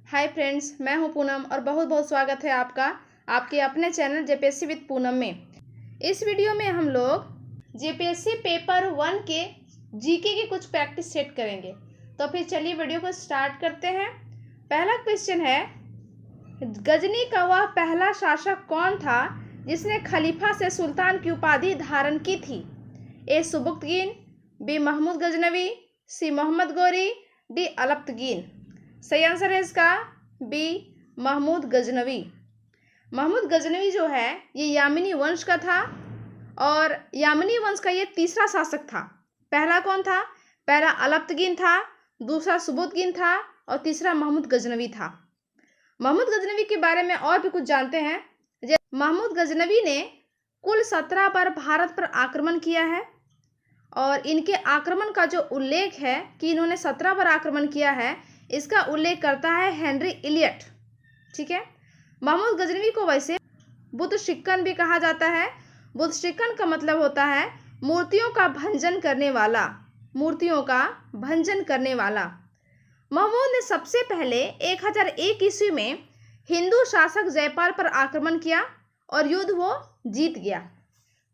Hi friends, मैं हूं पूनम और बहुत बहुत स्वागत है आपका आपके अपने चैनल जेपीएससी विद पूनम में। इस वीडियो में हम लोग जेपीएससी पेपर 1 के जीके की कुछ प्रैक्टिस सेट करेंगे। तो फिर चलिए वीडियो को स्टार्ट करते हैं। पहला क्वेश्चन है, गजनी का वह पहला शासक कौन था जिसने खलीफा से सुल्तान की उपाधि धारण की थी? ए सुबुक्तगीन, बी महमूद गजनवी, सी मोहम्मद गौरी, डी अलप्तगीन। सही आंसर है इसका बी महमूद गजनवी। महमूद गजनवी जो है ये यामिनी वंश का था और यामिनी वंश का ये तीसरा शासक था। पहला कौन था? पहला अलप्तगीन था, दूसरा सुबुक्तगीन था और तीसरा महमूद गजनवी था। महमूद गजनवी के बारे में और भी कुछ जानते हैं। महमूद गजनवी ने कुल 17 बार भारत पर आक्रमण किया है और इनके आक्रमण का जो उल्लेख है कि इन्होंने 17 बार आक्रमण किया है, इसका उल्लेख करता है हेनरी इलियट। ठीक है। महमूद गजनवी को वैसे बुद्ध शिक्कन भी कहा जाता है। बुद्ध शिक्कन का मतलब होता है मूर्तियों का भंजन करने वाला, मूर्तियों का भंजन करने वाला। महमूद ने सबसे पहले 1001 ईस्वी में हिंदू शासक जयपाल पर आक्रमण किया और युद्ध वो जीत गया।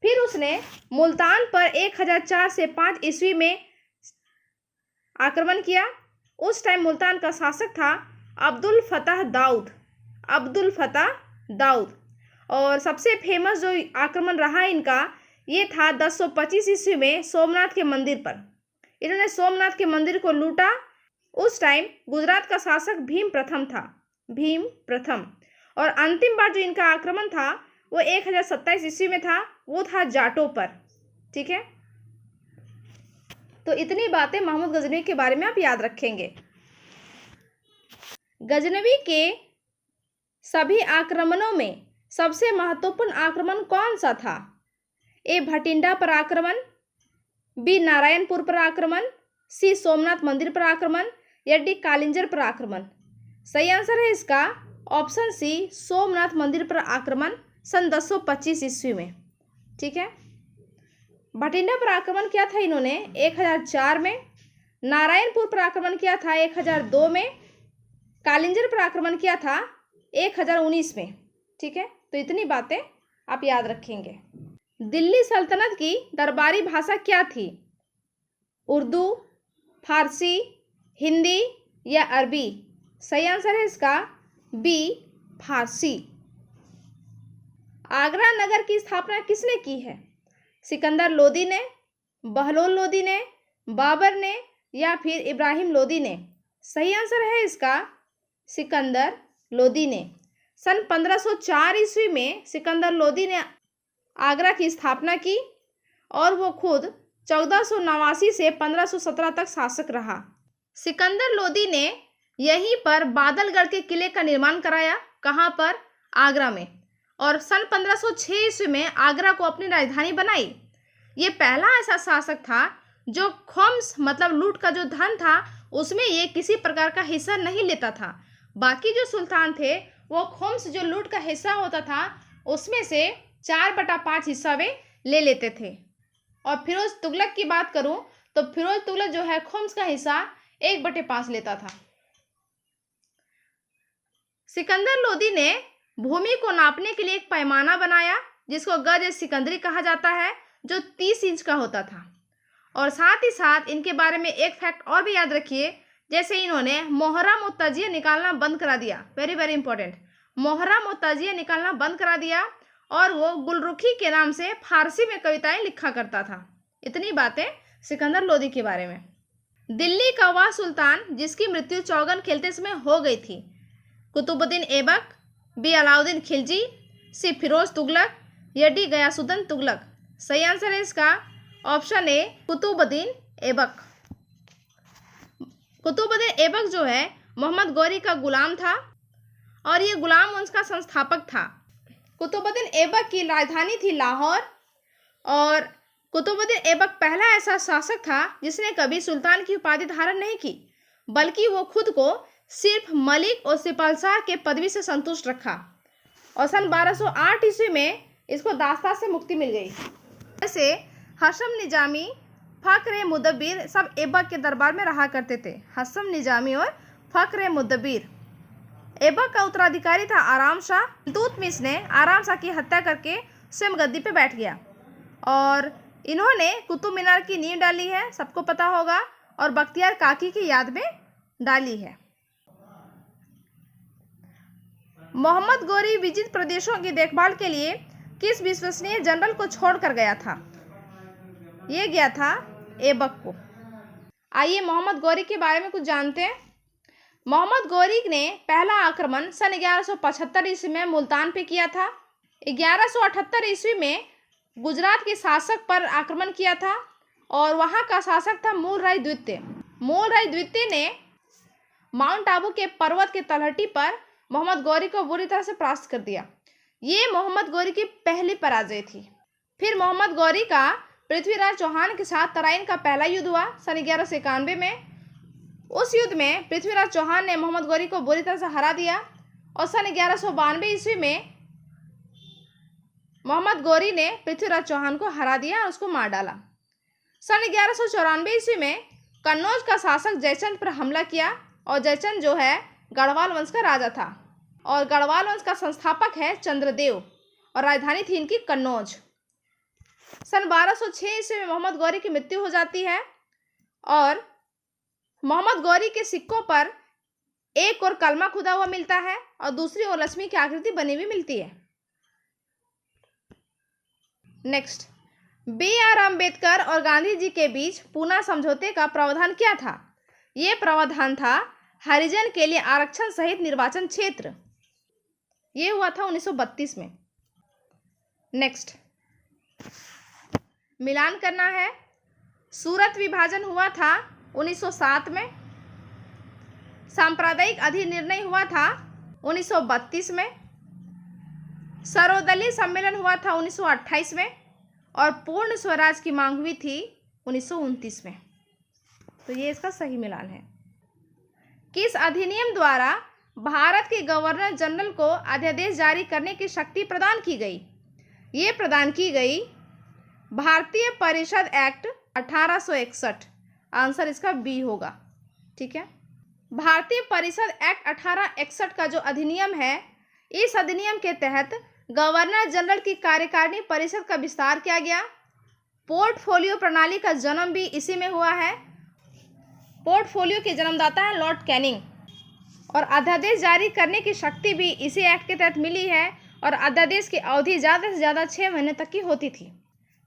फिर उसने मुल्तान पर 1004 से 5 ईस्वी में आक्रमण किया। उस टाइम मुल्तान का शासक था अब्दुल फतह दाऊद और सबसे फेमस जो आक्रमण रहा इनका ये था 1025 ईस्वी में सोमनाथ के मंदिर पर। इन्होंने सोमनाथ के मंदिर को लूटा। उस टाइम गुजरात का शासक भीम प्रथम। और अंतिम बार जो इनका आक्रमण था वो 1027 ईस्वी में था, वो था जाटों पर। ठीक है। तो इतनी बातें महमूद गजनवी के बारे में आप याद रखेंगे। गजनवी के सभी आक्रमणों में सबसे महत्वपूर्ण आक्रमण कौन सा था? ए भटिंडा पर आक्रमण, बी नारायणपुर पर आक्रमण, सी सोमनाथ मंदिर पर आक्रमण या डी कालिंजर पर आक्रमण। सही आंसर है इसका ऑप्शन सी सोमनाथ मंदिर पर आक्रमण सन 1025 ईस्वी में। ठीक है। भटिंडा पर आक्रमण किया था इन्होंने 1004 में, नारायणपुर पर आक्रमण किया था 1002 में, कालिंजर पर आक्रमण किया था 1019 में। ठीक है। तो इतनी बातें आप याद रखेंगे। दिल्ली सल्तनत की दरबारी भाषा क्या थी? उर्दू, फारसी, हिंदी या अरबी? सही आंसर है इसका बी फारसी। आगरा नगर की स्थापना किसने की है? सिकंदर लोदी ने, बहलोल लोदी ने, बाबर ने या फिर इब्राहिम लोदी ने? सही आंसर है इसका सिकंदर लोदी ने। सन 1504 ईस्वी में सिकंदर लोदी ने आगरा की स्थापना की और वो खुद 1489 से 1517 तक शासक रहा। सिकंदर लोदी ने यहीं पर बादलगढ़ के किले का निर्माण कराया। कहाँ पर? आगरा में। और सन 1506 ईस्वी में आगरा को अपनी राजधानी बनाई। ये पहला ऐसा शासक था जो ख्वम्स मतलब लूट का जो धन था उसमें ये किसी प्रकार का हिस्सा नहीं लेता था। बाकी जो सुल्तान थे वो ख्वम्स जो लूट का हिस्सा होता था उसमें से 4/5 हिस्सा वे ले लेते थे। और फिरोज तुगलक की बात करूं तो फिरोज तुगलक जो है ख्वम्स का हिस्सा 1/5 लेता था। सिकंदर लोदी ने भूमि को नापने के लिए एक पैमाना बनाया जिसको गज सिकंदरी कहा जाता है, जो 30 इंच का होता था। और साथ ही साथ इनके बारे में एक फैक्ट और भी याद रखिए, जैसे इन्होंने मोहर्रम और तजिया निकालना बंद करा दिया। Very very important. मोहर्रम और तजिया निकालना बंद करा दिया और वो गुलरुखी के नाम से फारसी में कविताएं लिखा करता था। इतनी बातें सिकंदर लोदी के बारे में। दिल्ली का वह सुल्तान जिसकी मृत्यु चौगन खेलते समय हो गई थी? कुतुबुद्दीन ऐबक, बी अलाउद्दीन खिलजी, सी फिरोज तुगलक या डी गयासुद्दीन तुगलक? सही आंसर है इसका ऑप्शन ए कुतुबुद्दीन ऐबक। कुतुबुद्दीन ऐबक जो है मोहम्मद गौरी का गुलाम था और ये गुलाम वंश का संस्थापक था। कुतुबुद्दीन ऐबक की राजधानी थी लाहौर और कुतुबुद्दीन ऐबक पहला ऐसा शासक था जिसने कभी सुल्तान की उपाधि धारण नहीं की, बल्कि वो खुद को सिर्फ मलिक और सिपालशाह के पदवी से संतुष्ट रखा। और सन 1208 ईस्वी में इसको दास्ता से मुक्ति मिल गई। ऐसे हशम निजामी, फख्र मुदब्बिर सब ऐबक के दरबार में रहा करते थे। हशम निजामी और फख्र मुदब्बिर। ऐबक का उत्तराधिकारी था आराम शाह। इल्तुतमिश ने आराम शाह की हत्या करके स्वयं गद्दी पे बैठ गया और इन्होंने कुतुब मीनार की नींव डाली है, सबको पता होगा, और बख्तियार काकी की याद में डाली है। मोहम्मद गौरी विजित प्रदेशों की देखभाल के लिए किस विश्वसनीय जनरल को छोड़कर गया था? ये गया था ऐबक को। आइए मोहम्मद गौरी के बारे में कुछ जानते हैं। मोहम्मद गौरी ने पहला आक्रमण सन 1175 ईस्वी में मुल्तान पे किया था। 1178 ईस्वी में गुजरात के शासक पर आक्रमण किया था और वहाँ का शासक था मूल राय द्वितीय। मूल राय द्वितीय ने माउंट आबू के पर्वत के तलहटी पर मोहम्मद गौरी को बुरी तरह से परास्त कर दिया। ये मोहम्मद गौरी की पहली पराजय थी। फिर मोहम्मद गौरी का पृथ्वीराज चौहान के साथ तराइन का पहला युद्ध हुआ सन 1191 में। उस युद्ध में पृथ्वीराज चौहान ने मोहम्मद गौरी को बुरी तरह से हरा दिया और सन 1192 ईस्वी में मोहम्मद गौरी ने पृथ्वीराज चौहान को हरा दिया और उसको मार डाला। सन 1194 ईस्वी में कन्नौज का शासक जयचंद पर हमला किया और जयचंद जो है गढ़वाल वंश का राजा था और गढ़वाल वंश का संस्थापक है चंद्रदेव और राजधानी थी इनकी कन्नौज। सन 1206 ईस्वी में मोहम्मद गौरी की मृत्यु हो जाती है और मोहम्मद गौरी के सिक्कों पर एक और कलमा खुदा हुआ मिलता है और दूसरी ओर लक्ष्मी की आकृति बनी हुई मिलती है। Next, B.R. अम्बेडकर और गांधी जी के बीच पूना समझौते का प्रावधान क्या था? ये प्रावधान था हरिजन के लिए आरक्षण सहित निर्वाचन क्षेत्र। ये हुआ था 1932 में। नेक्स्ट, मिलान करना है। सूरत विभाजन हुआ था 1907 में। सांप्रदायिक अधिनिर्णय हुआ था 1932 में। सर्वदलीय सम्मेलन हुआ था 1928 में और पूर्ण स्वराज की मांग हुई थी 1929 में। तो ये इसका सही मिलान है। किस अधिनियम द्वारा भारत के गवर्नर जनरल को अध्यादेश जारी करने की शक्ति प्रदान की गई? ये प्रदान की गई भारतीय परिषद एक्ट 1861। आंसर इसका बी होगा। ठीक है, भारतीय परिषद एक्ट 1861 का जो अधिनियम है, इस अधिनियम के तहत गवर्नर जनरल की कार्यकारिणी परिषद का विस्तार किया गया। पोर्टफोलियो प्रणाली का जन्म भी इसी में हुआ है। पोर्टफोलियो के जन्मदाता है लॉर्ड कैनिंग और अध्यादेश जारी करने की शक्ति भी इसी एक्ट के तहत मिली है और अध्यादेश की अवधि ज़्यादा से ज़्यादा 6 महीने तक की होती थी।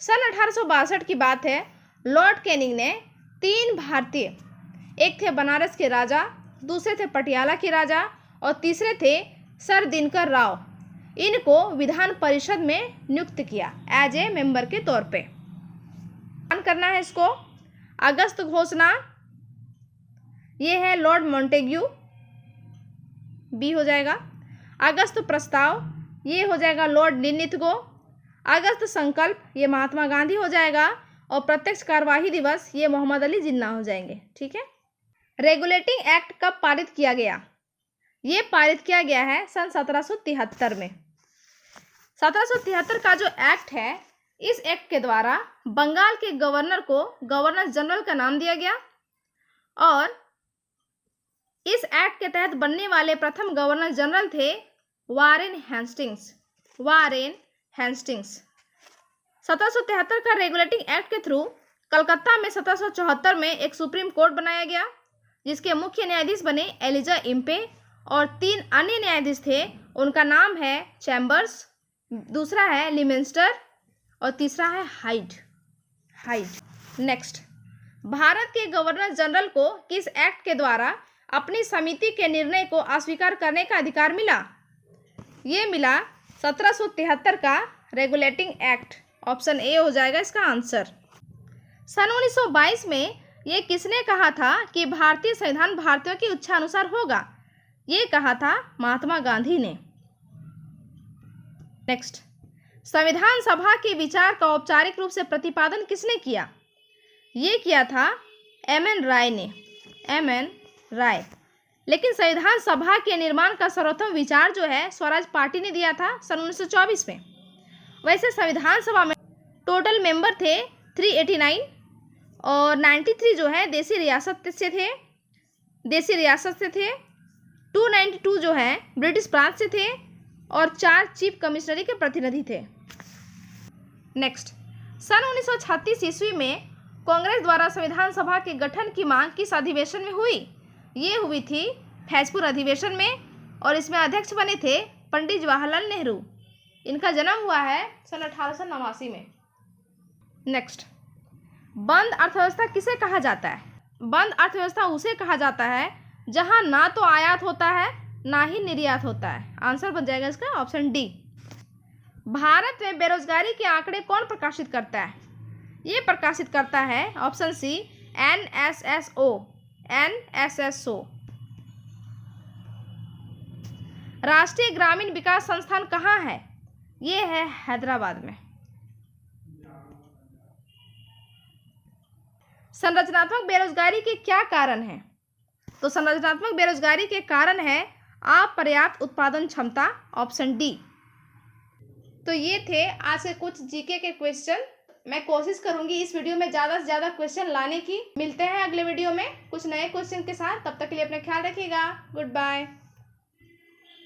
सन 1862 की बात है। लॉर्ड कैनिंग ने 3 भारतीय, एक थे बनारस के राजा, दूसरे थे पटियाला के राजा और तीसरे थे सर दिनकर राव, इनको विधान परिषद में नियुक्त किया एज ए मेंबर के तौर पे। करना है इसको। अगस्त घोषणा, ये है लॉर्ड मॉन्टेग्यू, बी हो जाएगा। अगस्त प्रस्ताव, ये हो जाएगा लॉर्ड लिनिथगो। अगस्त संकल्प, ये महात्मा गांधी हो जाएगा और प्रत्यक्ष कार्यवाही दिवस, ये मोहम्मद अली जिन्ना हो जाएंगे। ठीक है। रेगुलेटिंग एक्ट कब पारित किया गया? ये पारित किया गया है सन 1773 में। 1773 का जो एक्ट है, इस एक्ट के द्वारा बंगाल के गवर्नर को गवर्नर जनरल का नाम दिया गया और इस एक्ट के तहत बनने वाले प्रथम गवर्नर जनरल थे वारेन हेस्टिंग्स। Warren Hastings. 1773 का रेगुलेटिंग एक्ट के थ्रू कलकत्ता में 1774 में एक सुप्रीम कोर्ट बनाया गया जिसके मुख्य न्यायाधीश बने एलिजा इम्पे और 3 अन्य न्यायाधीश थे। उनका नाम है चैम्बर्स, दूसरा है लिमेंस्टर और तीसरा है हाइड। नेक्स्ट, भारत के गवर्नर जनरल को किस एक्ट के द्वारा अपनी समिति के निर्णय को अस्वीकार करने का अधिकार मिला? ये मिला 1773 का रेगुलेटिंग एक्ट। ऑप्शन ए हो जाएगा इसका आंसर। सन 1922 में ये किसने कहा था कि भारतीय संविधान भारतीयों की इच्छा अनुसार होगा? ये कहा था महात्मा गांधी ने। नेक्स्ट, संविधान सभा के विचार का औपचारिक रूप से प्रतिपादन किसने किया? ये किया था M.N. राय ने। M.N. राय। लेकिन संविधान सभा के निर्माण का सर्वोत्तम विचार जो है स्वराज पार्टी ने दिया था सन 1924 में। वैसे संविधान सभा में टोटल मेंबर थे 389 और 93 जो है देसी रियासत से थे। 292 जो है ब्रिटिश प्रांत से थे और 4 चीफ कमिश्नरी के प्रतिनिधि थे। नेक्स्ट, सन 1936 ईस्वी में कांग्रेस द्वारा संविधान सभा के गठन की मांग किस अधिवेशन में हुई? ये हुई थी फैजपुर अधिवेशन में और इसमें अध्यक्ष बने थे पंडित जवाहरलाल नेहरू। इनका जन्म हुआ है सन 1889 में। नेक्स्ट, बंद अर्थव्यवस्था किसे कहा जाता है? बंद अर्थव्यवस्था उसे कहा जाता है जहां ना तो आयात होता है ना ही निर्यात होता है। आंसर बन जाएगा इसका ऑप्शन डी। भारत में बेरोजगारी के आंकड़े कौन प्रकाशित करता है? ये प्रकाशित करता है ऑप्शन सी NSSO। राष्ट्रीय ग्रामीण विकास संस्थान कहाँ है? ये है हैदराबाद में। संरचनात्मक बेरोजगारी के क्या कारण हैं? तो संरचनात्मक बेरोजगारी के कारण है अपर्याप्त उत्पादन क्षमता, ऑप्शन डी। तो ये थे आज के कुछ जीके के क्वेश्चन। मैं कोशिश करूंगी इस वीडियो में ज़्यादा से ज़्यादा क्वेश्चन लाने की। मिलते हैं अगले वीडियो में कुछ नए क्वेश्चन के साथ। तब तक के लिए अपना ख्याल रखिएगा। Good bye.